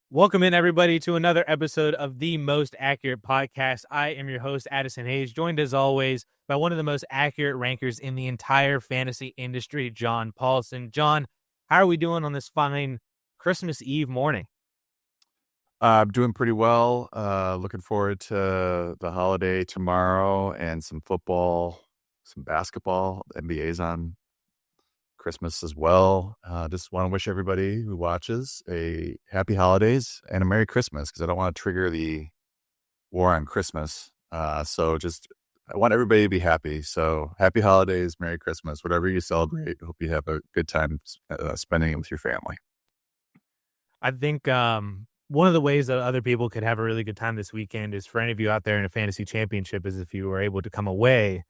Welcome in, everybody, to another episode of the Most Accurate Podcast. I am your host, Addison Hayes, joined as always by one of the most accurate rankers in the entire fantasy industry, John Paulson. John, how are we doing on this fine Christmas Eve morning? I'm doing pretty well. Looking forward to the holiday tomorrow and some football, some basketball. NBA's on Christmas as well. Just want to wish everybody who watches a happy holidays and a Merry Christmas because I don't want to trigger the war on Christmas. I want everybody to be happy. So happy holidays, Merry Christmas, whatever you celebrate. Hope you have a good time spending it with your family. I think one of the ways that other people could have a really good time this weekend is for any of you out there in a fantasy championship is if you were able to come away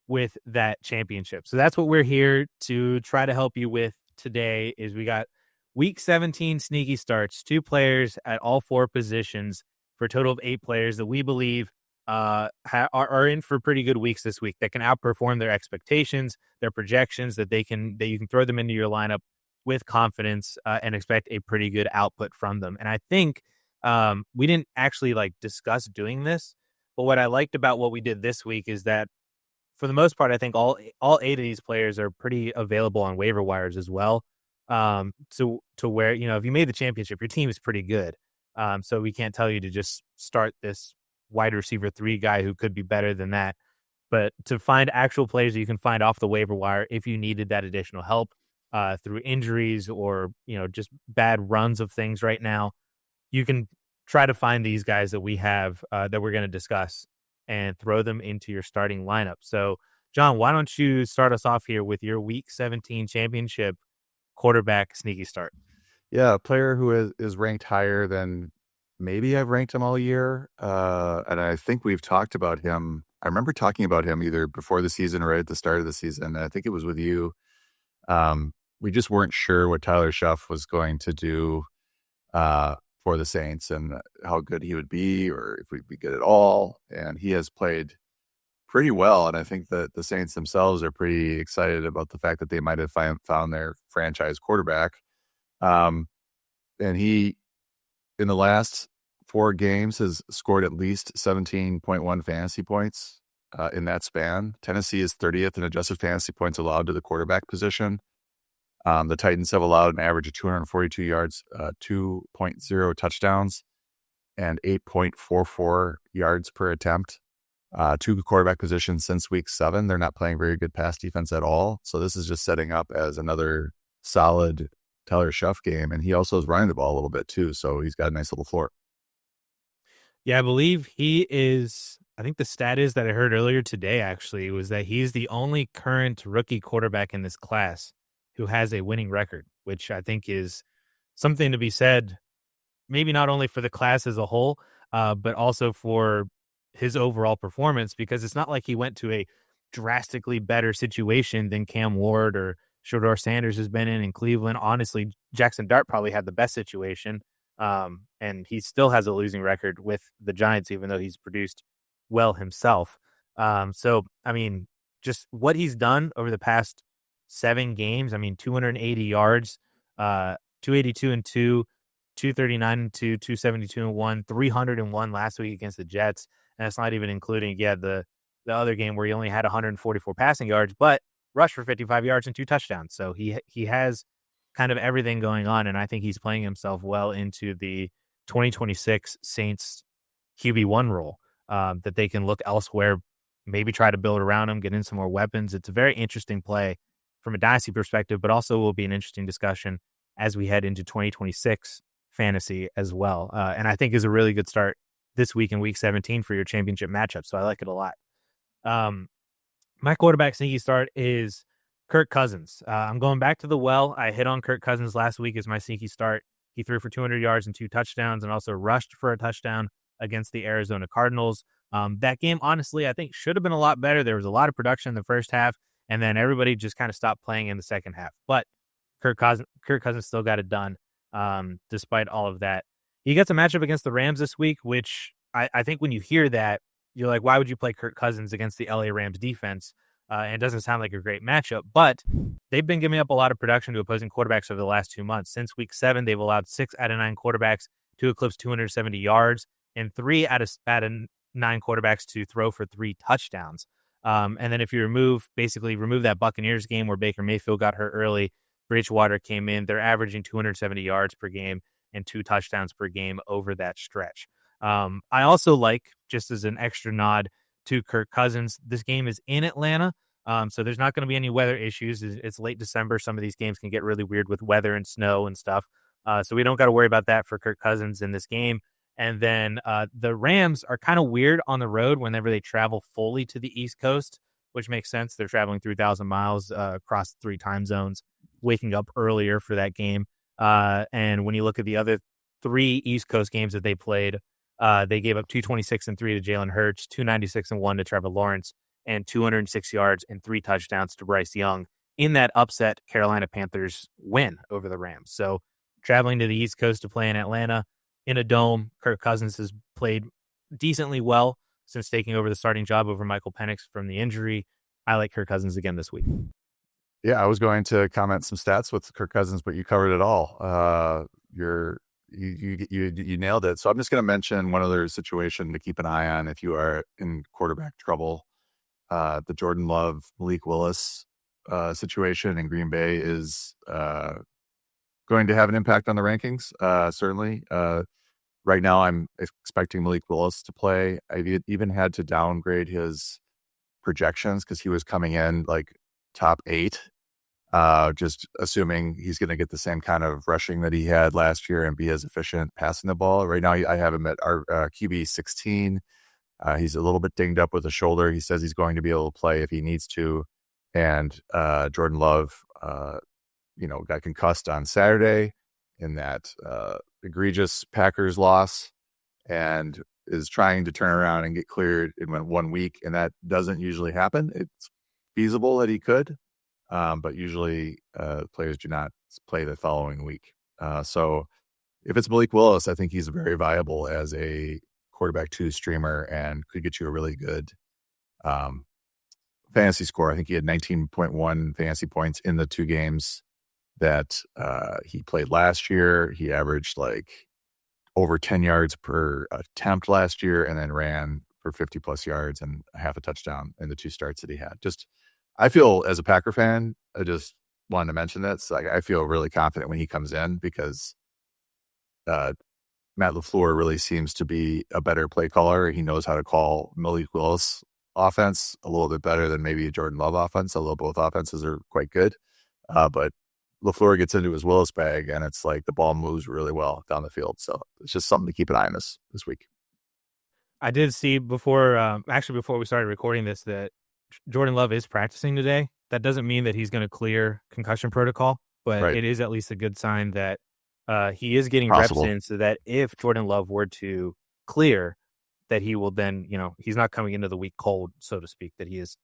with that championship. So that's what we're here to try to help you with today. Is we got week 17 sneaky starts, 2 players at all 4 positions for a total of 8 players that we believe are in for pretty good weeks this week that can outperform their expectations, their projections, that you can throw them into your lineup with confidence and expect a pretty good output from them. And I think we didn't actually discuss doing this, but what I liked about what we did this week is that for the most part, I think all 8 of these players are pretty available on waiver wires as well. To where, if you made the championship, your team is pretty good. So we can't tell you to just start this wide receiver 3 guy who could be better than that. But to find actual players that you can find off the waiver wire if you needed that additional help through injuries or, just bad runs of things right now, you can try to find these guys that we have that we're going to discuss and throw them into your starting lineup. So, John, why don't you start us off here with your Week 17 championship quarterback sneaky start? Yeah, a player who is ranked higher than maybe I've ranked him all year. And I think we've talked about him. I remember talking about him either before the season or right at the start of the season. I think it was with you. We just weren't sure what Tyler Shough was going to do for the Saints and how good he would be or if we'd be good at all. And he has played pretty well. And I think that the Saints themselves are pretty excited about the fact that they might have found their franchise quarterback. And he, in the last 4 games, has scored at least 17.1 fantasy points in that span. Tennessee is 30th in adjusted fantasy points allowed to the quarterback position. The Titans have allowed an average of 242 yards, 2.0 touchdowns, and 8.44 yards per attempt. 2 quarterback positions since week 7. They're not playing very good pass defense at all. So this is just setting up as another solid Tyler Shough game. And he also is running the ball a little bit too. So he's got a nice little floor. Yeah, I believe he is. I think the stat is that I heard earlier today actually was that he's the only current rookie quarterback in this class who has a winning record, which I think is something to be said, maybe not only for the class as a whole, but also for his overall performance, because it's not like he went to a drastically better situation than Cam Ward or Shedeur Sanders has been in Cleveland. Honestly, Jackson Dart probably had the best situation, and he still has a losing record with the Giants, even though he's produced well himself. So, I mean, just what he's done over the past 7 games. 280 yards, 282 and 2, 239 and 2, 272 and 1, 301 last week against the Jets. And that's not even including, the other game where he only had 144 passing yards, but rushed for 55 yards and 2 touchdowns. So he has kind of everything going on. And I think he's playing himself well into the 2026 Saints QB1 role, that they can look elsewhere, maybe try to build around him, get in some more weapons. It's a very interesting play from a dynasty perspective, but also will be an interesting discussion as we head into 2026 fantasy as well. And I think is a really good start this week in week 17 for your championship matchup. So I like it a lot. My quarterback sneaky start is Kirk Cousins. I'm going back to the well. I hit on Kirk Cousins last week as my sneaky start. He threw for 200 yards and 2 touchdowns and also rushed for a touchdown against the Arizona Cardinals. That game, honestly, I think should have been a lot better. There was a lot of production in the first half, and then everybody just kind of stopped playing in the second half. But Kirk Cousins still got it done despite all of that. He gets a matchup against the Rams this week, which I think when you hear that, you're like, why would you play Kirk Cousins against the LA Rams defense? And it doesn't sound like a great matchup, but they've been giving up a lot of production to opposing quarterbacks over the last 2 months. Since week 7, they've allowed 6 out of 9 quarterbacks to eclipse 270 yards, and 9 quarterbacks to throw for 3 touchdowns. And then if you remove that Buccaneers game where Baker Mayfield got hurt early, Bridgewater came in. They're averaging 270 yards per game and 2 touchdowns per game over that stretch. I also like, just as an extra nod to Kirk Cousins, this game is in Atlanta. So there's not going to be any weather issues. It's late December. Some of these games can get really weird with weather and snow and stuff. So we don't got to worry about that for Kirk Cousins in this game. And then the Rams are kind of weird on the road whenever they travel fully to the East Coast, which makes sense. They're traveling 3,000 miles across 3 time zones, waking up earlier for that game. And when you look at the other 3 East Coast games that they played, they gave up 226 and 3 to Jalen Hurts, 296 and 1 to Trevor Lawrence, and 206 yards and 3 touchdowns to Bryce Young in that upset Carolina Panthers win over the Rams. So traveling to the East Coast to play in Atlanta in a dome, Kirk Cousins has played decently well since taking over the starting job over Michael Penix from the injury. I like Kirk Cousins again this week. Yeah, I was going to comment some stats with Kirk Cousins, but you covered it all. You nailed it. So I'm just going to mention one other situation to keep an eye on if you are in quarterback trouble. The Jordan Love, Malik Willis situation in Green Bay is going to have an impact on the rankings, certainly. Right now, I'm expecting Malik Willis to play. I've even had to downgrade his projections because he was coming in like top 8, just assuming he's going to get the same kind of rushing that he had last year and be as efficient passing the ball. Right now, I have him at our QB 16. He's a little bit dinged up with a shoulder. He says he's going to be able to play if he needs to. And Jordan Love, got concussed on Saturday in that egregious Packers loss and is trying to turn around and get cleared in 1 week. And that doesn't usually happen. It's feasible that he could, but usually players do not play the following week. So if it's Malik Willis, I think he's very viable as a quarterback 2 streamer and could get you a really good fantasy score. I think he had 19.1 fantasy points in the 2 games that he played last year. He averaged like over 10 yards per attempt last year and then ran for 50 plus yards and half a touchdown in the 2 starts that he had. I feel as a Packer fan, I just wanted to mention that. So I feel really confident when he comes in because Matt LaFleur really seems to be a better play caller. He knows how to call Malik Willis offense a little bit better than maybe a Jordan Love offense, although both offenses are quite good. But LaFleur gets into his Willis bag, and it's like the ball moves really well down the field. So it's just something to keep an eye on this week. I did see before we started recording this that Jordan Love is practicing today. That doesn't mean that he's going to clear concussion protocol, but Right. It is at least a good sign that he is getting Possible. reps in so that if Jordan Love were to clear, that he will then, he's not coming into the week cold, so to speak, that he is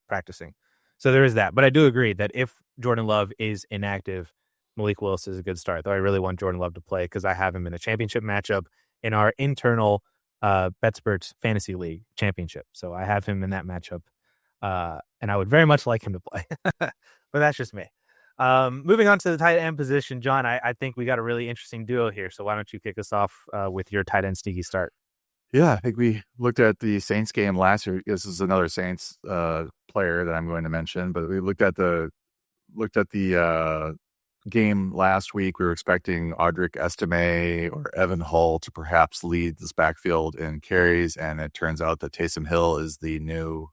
practicing. So there is that. But I do agree that if Jordan Love is inactive, Malik Willis is a good start, though I really want Jordan Love to play because I have him in a championship matchup in our internal BetSperts Fantasy League championship. So I have him in that matchup, and I would very much like him to play. But that's just me. Moving on to the tight end position, John, I think we got a really interesting duo here. So why don't you kick us off with your tight end sneaky start? Yeah, I think we looked at the Saints game last year. This is another Saints player that I'm going to mention, but we looked at the game last week. We were expecting Audric Estime or Evan Hull to perhaps lead this backfield in carries, and it turns out that Taysom Hill is the new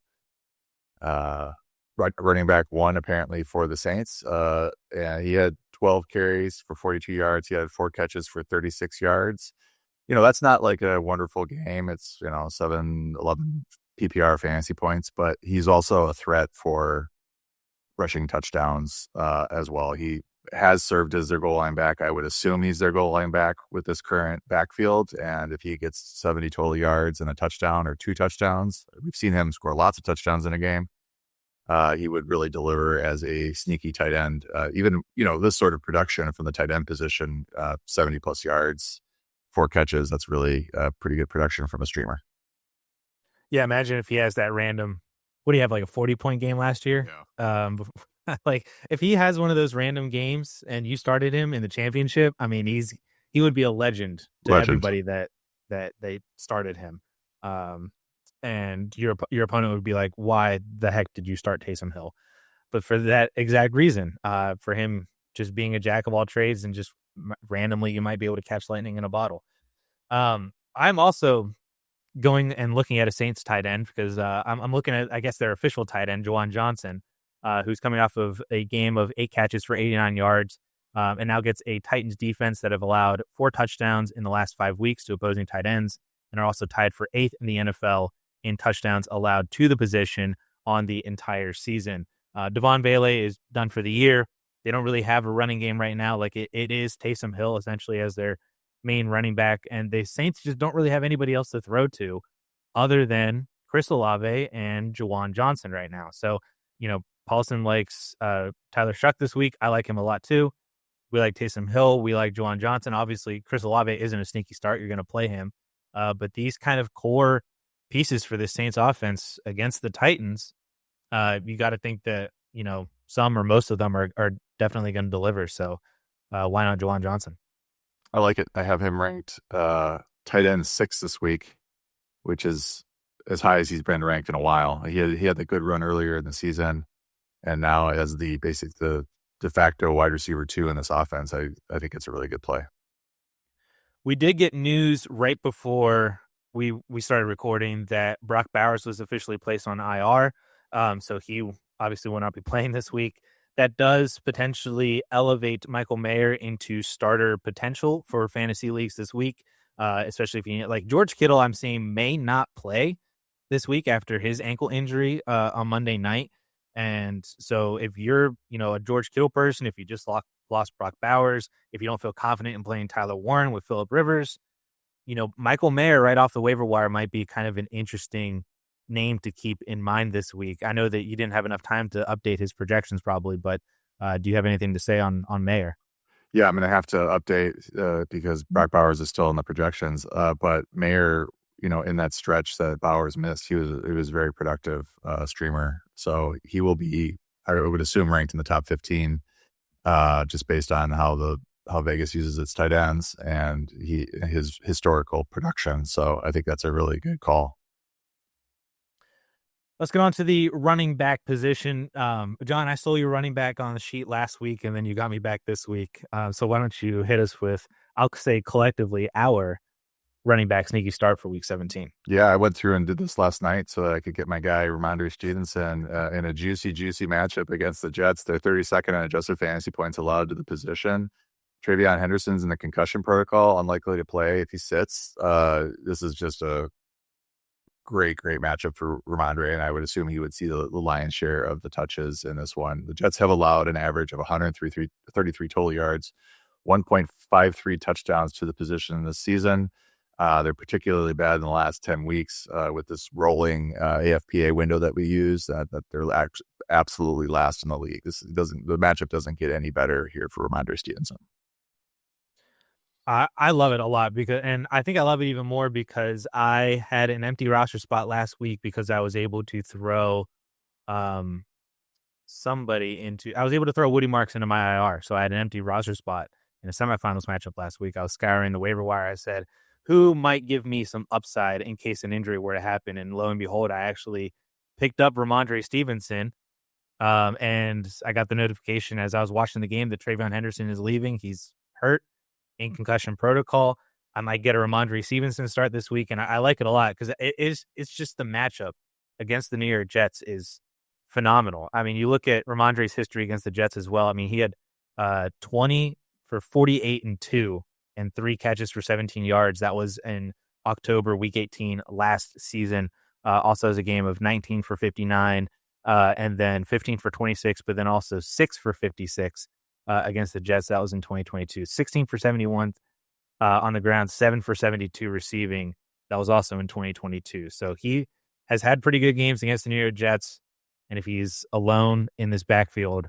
running back 1 apparently for the Saints. And he had 12 carries for 42 yards. He had 4 catches for 36 yards. That's not like a wonderful game. It's, 7, 11 PPR fantasy points, but he's also a threat for rushing touchdowns as well. He has served as their goal line back. I would assume he's their goal line back with this current backfield. And if he gets 70 total yards and a touchdown or 2 touchdowns, we've seen him score lots of touchdowns in a game. He would really deliver as a sneaky tight end. Even, this sort of production from the tight end position, 70 plus yards, 4 catches. That's really pretty good production from a streamer. Yeah, imagine if he has that random. What do you have, like a 40-point game last year? Yeah. Like if he has one of those random games and you started him in the championship, I mean, he's he would be a legend to Legend. everybody that they started him. And your opponent would be like, why the heck did you start Taysom Hill? But for that exact reason, for him just being a jack of all trades and just randomly you might be able to catch lightning in a bottle. I'm also going and looking at a Saints tight end because I'm looking at, I guess, their official tight end, Juwan Johnson, who's coming off of a game of 8 catches for 89 yards, and now gets a Titans defense that have allowed 4 touchdowns in the last 5 weeks to opposing tight ends and are also tied for 8th in the NFL in touchdowns allowed to the position on the entire season. Devon Bailey is done for the year. They don't really have a running game right now. Like it is Taysom Hill essentially as their main running back, and the Saints just don't really have anybody else to throw to other than Chris Olave and Juwan Johnson right now. So, Paulson likes Tyler Shough this week. I like him a lot too. We like Taysom Hill. We like Juwan Johnson. Obviously, Chris Olave isn't a sneaky start. You're going to play him. But these kind of core pieces for the Saints offense against the Titans, you got to think that, some or most of them are definitely going to deliver. So why not Juwan Johnson? I like it. I have him ranked tight end 6 this week, which is as high as he's been ranked in a while. He had the good run earlier in the season, and now as the de facto wide receiver 2 in this offense, I think it's a really good play. We did get news right before we started recording that Brock Bowers was officially placed on IR. So he obviously will not be playing this week. That does potentially elevate Michael Mayer into starter potential for fantasy leagues this week, especially if you like George Kittle. I'm seeing may not play this week after his ankle injury on Monday night. And so if you're, a George Kittle person, if you just lost Brock Bowers, if you don't feel confident in playing Tyler Warren with Phillip Rivers, Michael Mayer right off the waiver wire might be kind of an interesting name to keep in mind this week. I know that you didn't have enough time to update his projections probably, but do you have anything to say on Mayer? Yeah, I'm going to have to update because Brock Bowers is still in the projections. But Mayer, in that stretch that Bowers missed, he was a very productive streamer. So he will be, I would assume, ranked in the top 15, just based on how Vegas uses its tight ends and his historical production. So I think that's a really good call. Let's get on to the running back position. John, I saw you running back on the sheet last week, and then you got me back this week. So why don't you hit us with, I'll say collectively, our running back sneaky start for week 17. Yeah, I went through and did this last night so that I could get my guy Rhamondre Stevenson in a juicy matchup against the Jets. They're 32nd on adjusted fantasy points allowed to the position. Travion Henderson's in the concussion protocol, unlikely to play if he sits. This is just a great matchup for Rhamondre, and I would assume he would see the lion's share of the touches in this one. The Jets have allowed an average of 133 total yards, 1.53 touchdowns to the position this season. They're particularly bad in the last 10 weeks with this rolling AFPA window that we use, that they're absolutely last in the league. The matchup doesn't get any better here for Rhamondre Stevenson. I love it a lot and I think I love it even more because I had an empty roster spot last week because I was able to throw I was able to throw Woody Marks into my IR. So I had an empty roster spot in a semifinals matchup last week. I was scouring the waiver wire. I said, who might give me some upside in case an injury were to happen? And lo and behold, I actually picked up Rhamondre Stevenson. And I got the notification as I was watching the game that Travion Henderson is leaving. He's hurt in concussion protocol. I might get a Rhamondre Stevenson start this week, and I like it a lot because it's just the matchup against the New York Jets is phenomenal. I mean, you look at Rhamondre's history against the Jets as well. I mean, he had 20 for 48 and 2 and 3 catches for 17 yards. That was in October, week 18 last season. Also has a game of 19 for 59 and then 15 for 26, but then also 6 for 56 against the Jets. That was in 2022. 16 for 71 on the ground, 7 for 72 receiving. That was also in 2022. So he has had pretty good games against the New York Jets. And if he's alone in this backfield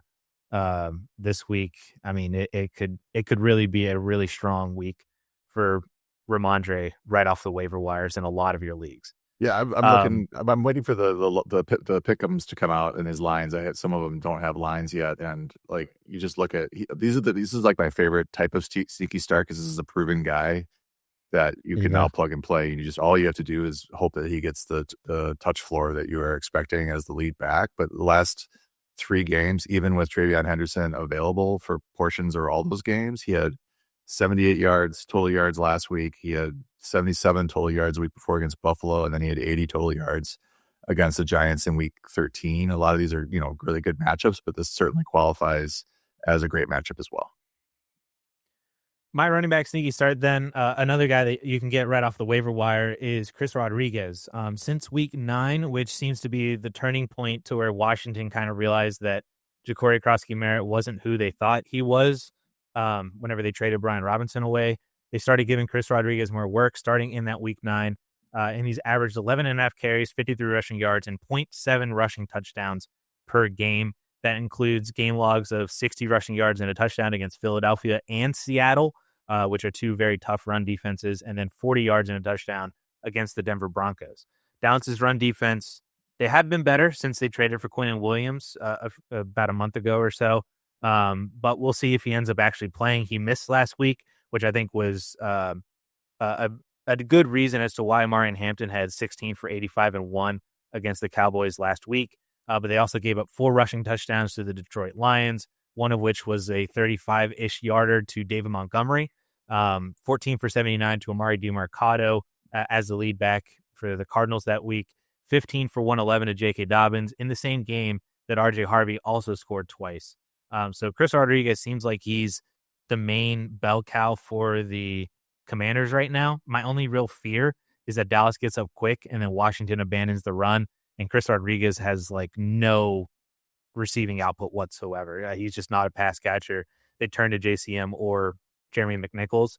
this week, I mean, it could really be a really strong week for Rhamondre right off the waiver wires in a lot of your leagues. Yeah, I'm Um, looking. I'm waiting for the pick'ems to come out and his lines. I had some of them don't have lines yet, and like you just look at these is like my favorite type of sneaky start because this is a proven guy that you there you can go. now plug and play. And you just all you have to do is hope that he gets the touch floor that you are expecting as the lead back. But the last 3 games, even with Travion Henderson available for portions or all those games, he had 78 yards total yards last week. He had 77 total yards a week before against Buffalo, and then he had 80 total yards against the Giants in week 13. A lot of these are, really good matchups, but this certainly qualifies as a great matchup as well. My running back sneaky start then, another guy that you can get right off the waiver wire is Chris Rodriguez. Since week 9, which seems to be the turning point to where Washington kind of realized that Ja'Cory Krosky-Merritt wasn't who they thought he was. Whenever they traded Brian Robinson away, they started giving Chris Rodriguez more work starting in that week 9. And he's averaged 11 and a half carries, 53 rushing yards, and 0.7 rushing touchdowns per game. That includes game logs of 60 rushing yards and a touchdown against Philadelphia and Seattle, which are 2 very tough run defenses, and then 40 yards and a touchdown against the Denver Broncos. Dallas's run defense, they have been better since they traded for Quinn Williams about a month ago or so. But we'll see if he ends up actually playing. He missed last week, which I think was a, a good reason as to why Marion Hampton had 16 for 85 and 1 against the Cowboys last week. But they also gave up 4 rushing touchdowns to the Detroit Lions, one of which was a 35-ish yarder to David Montgomery, 14 for 79 to Amari DiMercado as the lead back for the Cardinals that week, 15 for 111 to J.K. Dobbins in the same game that R.J. Harvey also scored twice. So Chris Rodriguez seems like he's the main bell cow for the Commanders right now. My only real fear is that Dallas gets up quick and then Washington abandons the run, and Chris Rodriguez has like no receiving output whatsoever. He's just not a pass catcher. They turn to JCM or Jeremy McNichols.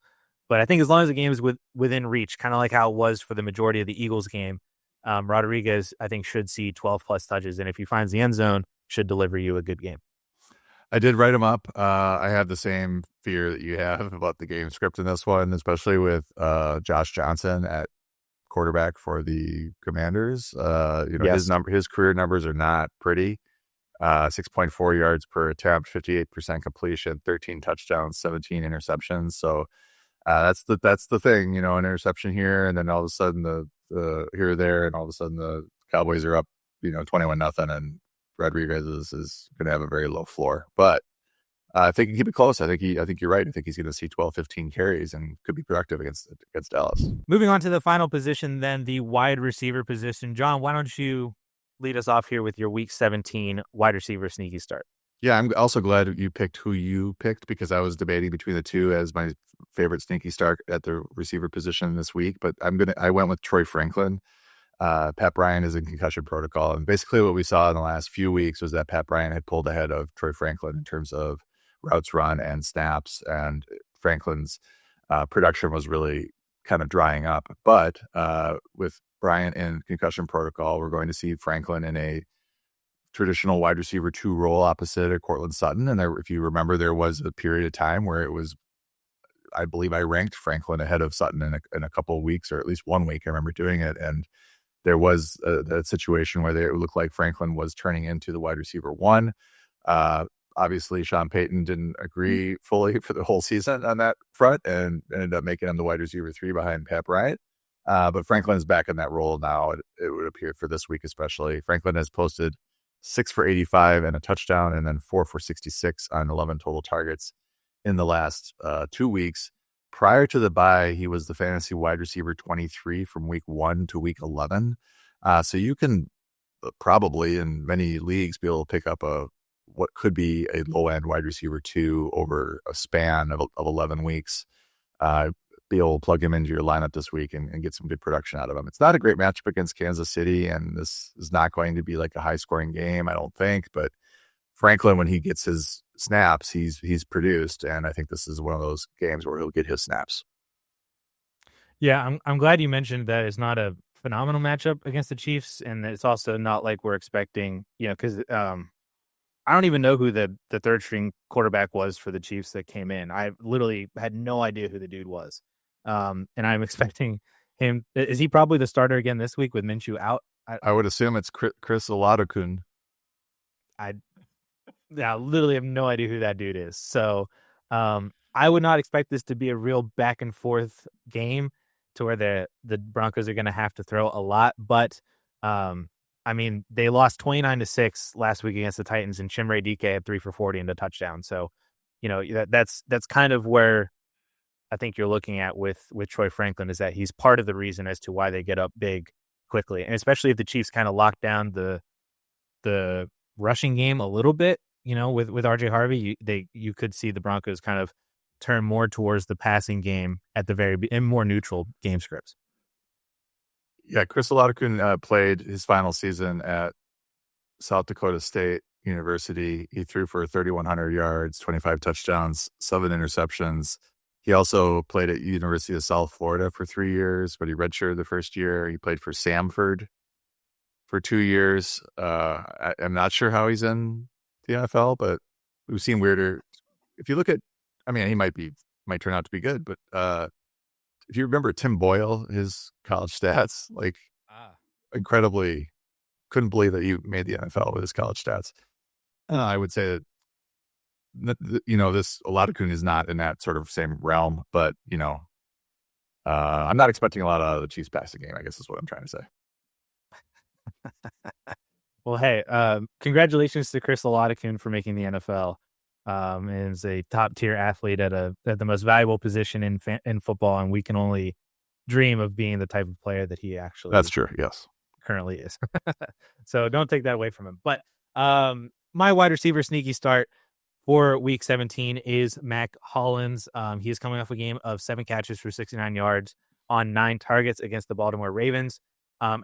But I think as long as the game is within reach, kind of like how it was for the majority of the Eagles game, Rodriguez, I think, should see 12 plus touches. And if he finds the end zone, should deliver you a good game. I did write him up. I have the same fear that you have about the game script in this one, especially with Josh Johnson at quarterback for the Commanders. Yes. His career numbers are not pretty. 6.4 yards per attempt, 58% completion, 13 touchdowns, 17 interceptions. So that's the thing, an interception here, and then all of a sudden the here or there, and all of a sudden the Cowboys are up, 21-0, and Rodriguez is going to have a very low floor. But if they can keep it close, I think you're right. I think he's going to see 12, 15 carries and could be productive against Dallas. Moving on to the final position, then the wide receiver position. John, why don't you lead us off here with your Week 17 wide receiver sneaky start? Yeah, I'm also glad you picked who you picked because I was debating between the two as my favorite sneaky start at the receiver position this week. But I went with Troy Franklin. Pat Bryant is in concussion protocol, and basically what we saw in the last few weeks was that Pat Bryant had pulled ahead of Troy Franklin in terms of routes run and snaps, and Franklin's production was really kind of drying up. But with Bryant in concussion protocol, we're going to see Franklin in a traditional wide receiver 2 role opposite of Cortland Sutton. And if you remember, there was a period of time where it was, I believe I ranked Franklin ahead of Sutton in a couple of weeks, or at least 1 week. I remember doing it. And there was a situation where it looked like Franklin was turning into the wide receiver 1. Obviously, Sean Payton didn't agree fully for the whole season on that front and ended up making him the wide receiver 3 behind Pat Bryant. But Franklin is back in that role now, it would appear, for this week especially. Franklin has posted 6 for 85 and a touchdown, and then 4 for 66 on 11 total targets in the last 2 weeks. Prior to the bye, he was the fantasy wide receiver 23 from week 1 to week 11. So you can probably in many leagues be able to pick up what could be a low-end wide receiver 2 over a span of 11 weeks. Be able to plug him into your lineup this week and get some good production out of him. It's not a great matchup against Kansas City, and this is not going to be like a high-scoring game, I don't think. But Franklin, when he gets his snaps, he's produced, and I think this is one of those games where he'll get his snaps. Yeah, I'm glad you mentioned that it's not a phenomenal matchup against the Chiefs, and it's also not like we're expecting, because I don't even know who the third string quarterback was for the Chiefs that came in. I literally had no idea who the dude was. And I'm expecting him. Is he probably the starter again this week with Minshew out? I would assume it's Chris Oladokun. I literally have no idea who that dude is. So I would not expect this to be a real back and forth game to where the Broncos are going to have to throw a lot. But I mean, they lost 29-6 last week against the Titans, and Chimere DK had 3 for 40 and a touchdown. So, that's kind of where I think you're looking at with Troy Franklin, is that he's part of the reason as to why they get up big quickly, and especially if the Chiefs kind of lock down the rushing game a little bit. With RJ Harvey, you could see the Broncos kind of turn more towards the passing game at the in more neutral game scripts. Yeah, Chris Oladokun played his final season at South Dakota State University. He threw for 3,100 yards, 25 touchdowns, 7 interceptions. He also played at University of South Florida for 3 years, but he redshirted the first year. He played for Samford for 2 years. I'm not sure how he's in the NFL, but we've seen weirder. If you look at, I mean, he might turn out to be good, but if you remember Tim Boyle, his college stats, like incredibly, couldn't believe that he made the NFL with his college stats. I would say that, this Oladokun is not in that sort of same realm, but, I'm not expecting a lot out of the Chiefs passing game, I guess is what I'm trying to say. Well, hey, congratulations to Chris Oladokun for making the NFL. And is a top tier athlete at the most valuable position in football, and we can only dream of being the type of player that he actually. That's true. Yes, currently is. So don't take that away from him. But my wide receiver sneaky start for Week 17 is Mack Hollins. He is coming off a game of 7 catches for 69 yards on 9 targets against the Baltimore Ravens.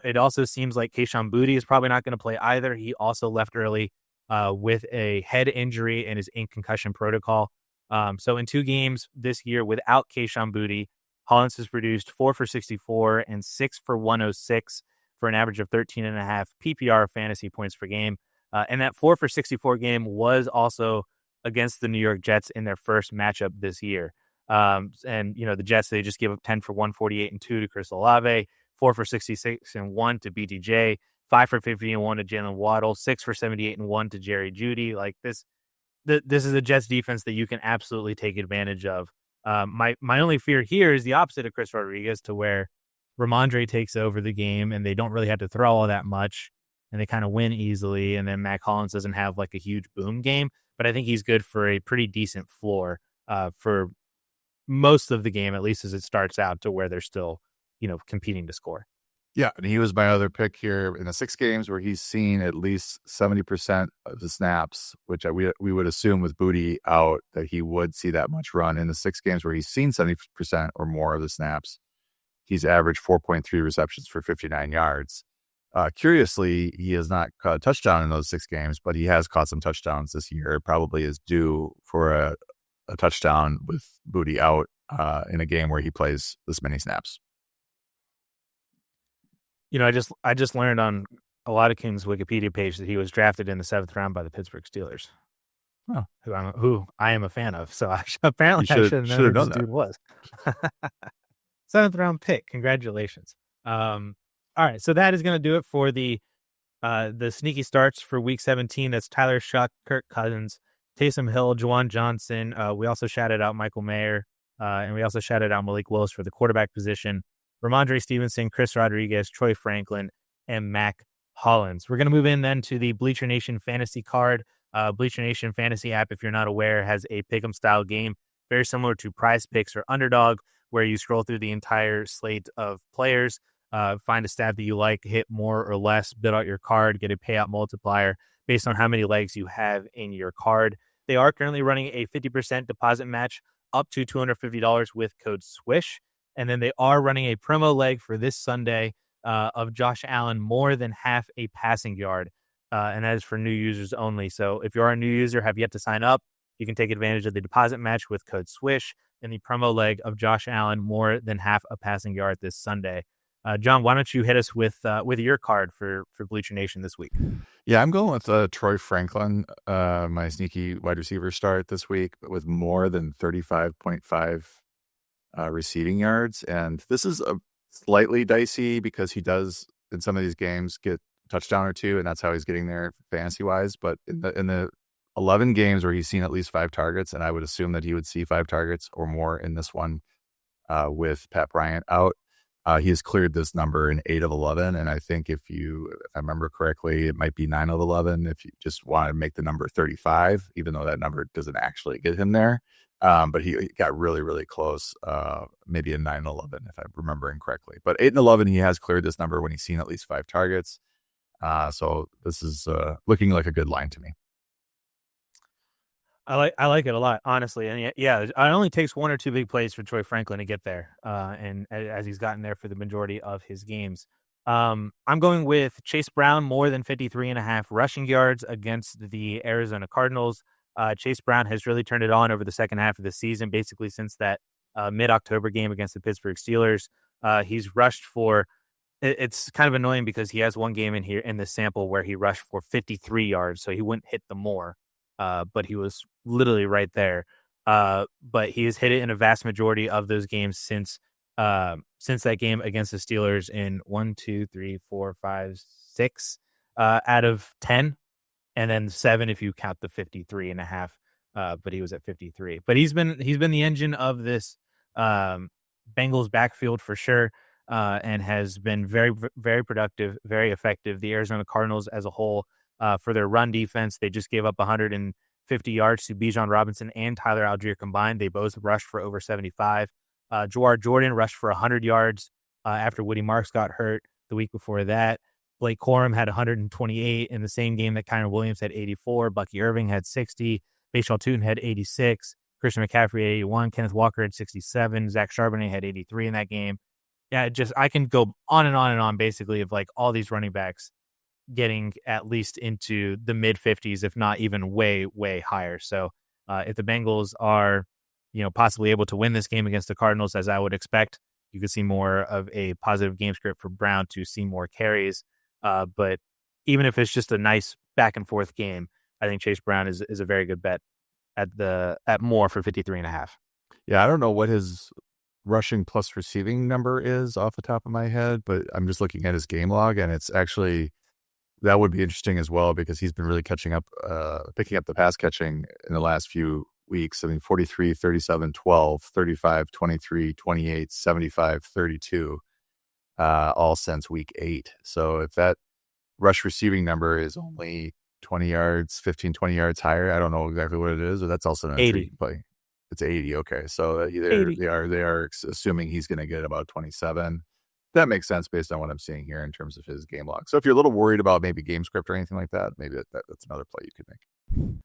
It also seems like Kayshon Boutte is probably not going to play either. He also left early with a head injury and is in concussion protocol. So in 2 games this year without Kayshon Boutte, Hollins has produced 4 for 64 and 6 for 106 for an average of 13.5 PPR fantasy points per game. And that 4 for 64 game was also against the New York Jets in their first matchup this year. And, the Jets, they just gave up 10 for 148 and 2 to Chris Olave, 4 for 66 and 1 to BTJ, 5 for 50 and 1 to Jalen Waddle, 6 for 78 and 1 to Jerry Jeudy. Like this is a Jets defense that you can absolutely take advantage of. My only fear here is the opposite of Chris Rodriguez, to where Rhamondre takes over the game and they don't really have to throw all that much and they kind of win easily. And then Mack Hollins doesn't have like a huge boom game, but I think he's good for a pretty decent floor for most of the game, at least as it starts out, to where they're still, competing to score. Yeah, and he was my other pick here in the 6 games where he's seen at least 70% of the snaps, which we would assume with Boutte out that he would see that much run. In the 6 games where he's seen 70% or more of the snaps, he's averaged 4.3 receptions for 59 yards. Curiously, he has not caught a touchdown in those 6 games, but he has caught some touchdowns this year. It probably is due for a touchdown with Boutte out in a game where he plays this many snaps. I just learned on Oladokun's Wikipedia page that he was drafted in the 7th round by the Pittsburgh Steelers, who I am a fan of. So apparently I should have known who this dude was. 7th round pick. Congratulations. All right, so that is going to do it for the sneaky starts for Week 17. That's Tyler Shough, Kirk Cousins, Taysom Hill, Juwan Johnson. We also shouted out Michael Mayer, and we also shouted out Malik Willis for the quarterback position. Rhamondre Stevenson, Chris Rodriguez, Troy Franklin, and Mack Hollins. We're going to move in then to the Bleacher Nation Fantasy card. Bleacher Nation Fantasy app, if you're not aware, has a pick'em style game, very similar to Prize Picks or Underdog, where you scroll through the entire slate of players, find a stat that you like, hit more or less, bid out your card, get a payout multiplier based on how many legs you have in your card. They are currently running a 50% deposit match up to $250 with code SWISH. And then they are running a promo leg for this Sunday of Josh Allen more than half a passing yard. And that is for new users only. So if you're a new user, have yet to sign up, you can take advantage of the deposit match with code SWISH and the promo leg of Josh Allen more than half a passing yard this Sunday. John, why don't you hit us with your card for Bleacher Nation this week? Yeah, I'm going with Troy Franklin, my sneaky wide receiver start this week, but with more than 35.5 receiving yards. And this is slightly dicey because he does in some of these games get a touchdown or two, and that's how he's getting there fantasy wise. But in the 11 games where he's seen at least 5 targets, and I would assume that he would see 5 targets or more in this one with Pat Bryant out. He has cleared this number in 8 of 11, and I think if I remember correctly, it might be 9 of 11 if you just want to make the number 35, even though that number doesn't actually get him there. But he got really, really close, maybe in 9 and 11, if I'm remembering correctly. But 8 and 11, he has cleared this number when he's seen at least 5 targets. So this is looking like a good line to me. I like it a lot, honestly. And yeah, it only takes 1 or 2 big plays for Troy Franklin to get there. And as he's gotten there for the majority of his games. I'm going with Chase Brown more than 53.5 rushing yards against the Arizona Cardinals. Chase Brown has really turned it on over the second half of the season, basically since that mid-October game against the Pittsburgh Steelers. He's rushed for it's kind of annoying because he has one game in here in the sample where he rushed for 53 yards, so he wouldn't hit the more. But he was literally right there. But he has hit it in a vast majority of those games since that game against the Steelers in 1, 2, 3, 4, 5, 6 out of 10, and then 7 if you count the 53.5. But he was at 53. But he's been the engine of this Bengals backfield for sure, and has been very, very productive, very effective. The Arizona Cardinals as a whole, for their run defense, they just gave up 150 yards to Bijan Robinson and Tyler Algier combined. They both rushed for over 75. Jawar Jordan rushed for 100 yards after Woody Marks got hurt the week before that. Blake Corum had 128 in the same game that Kyron Williams had 84. Bucky Irving had 60. Bashaw Tootin had 86. Christian McCaffrey had 81. Kenneth Walker had 67. Zach Charbonnet had 83 in that game. Yeah, I can go on and on and on basically of like all these running backs getting at least into the mid 50s, if not even way, way higher. So if the Bengals are, possibly able to win this game against the Cardinals, as I would expect, you could see more of a positive game script for Brown to see more carries. But even if it's just a nice back and forth game, I think Chase Brown is a very good bet at more for 53.5. Yeah, I don't know what his rushing plus receiving number is off the top of my head, but I'm just looking at his game log, and it's actually, that would be interesting as well because he's been really picking up the pass catching in the last few weeks. I mean, 43, 37, 12, 35, 23, 28, 75, 32, all since week 8. So if that rush receiving number is only 20 yards, 15, 20 yards higher, I don't know exactly what it is, but that's also an 80 play. It's 80. Okay. So they are assuming he's going to get about 27. That makes sense based on what I'm seeing here in terms of his game log. So if you're a little worried about maybe game script or anything like that, maybe that's another play you could make.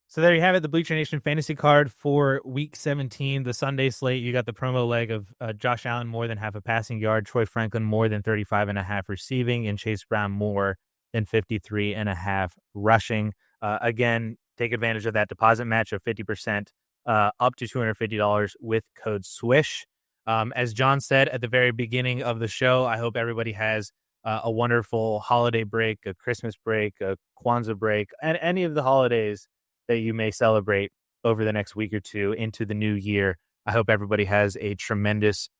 So there you have it, the Bleacher Nation fantasy card for week 17, the Sunday slate. You got the promo leg of Josh Allen more than half a passing yard, Troy Franklin more than 35.5 receiving, and Chase Brown more than 53.5 rushing. Again, take advantage of that deposit match of 50%. Up to $250 with code SWISH. As John said at the very beginning of the show, I hope everybody has a wonderful holiday break, a Christmas break, a Kwanzaa break, and any of the holidays that you may celebrate over the next week or two into the new year. I hope everybody has a tremendous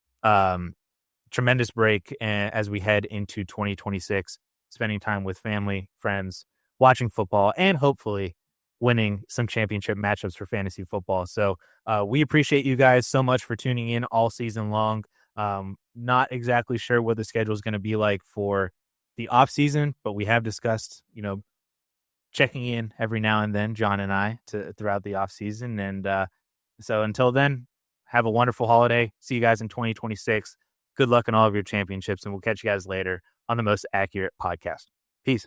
break as we head into 2026, spending time with family, friends, watching football, and hopefully winning some championship matchups for fantasy football. So we appreciate you guys so much for tuning in all season long. Not exactly sure what the schedule is going to be like for the off season, but we have discussed, checking in every now and then, John and I, throughout the off season. And so until then, have a wonderful holiday. See you guys in 2026. Good luck in all of your championships, and we'll catch you guys later on the Most Accurate Podcast. Peace.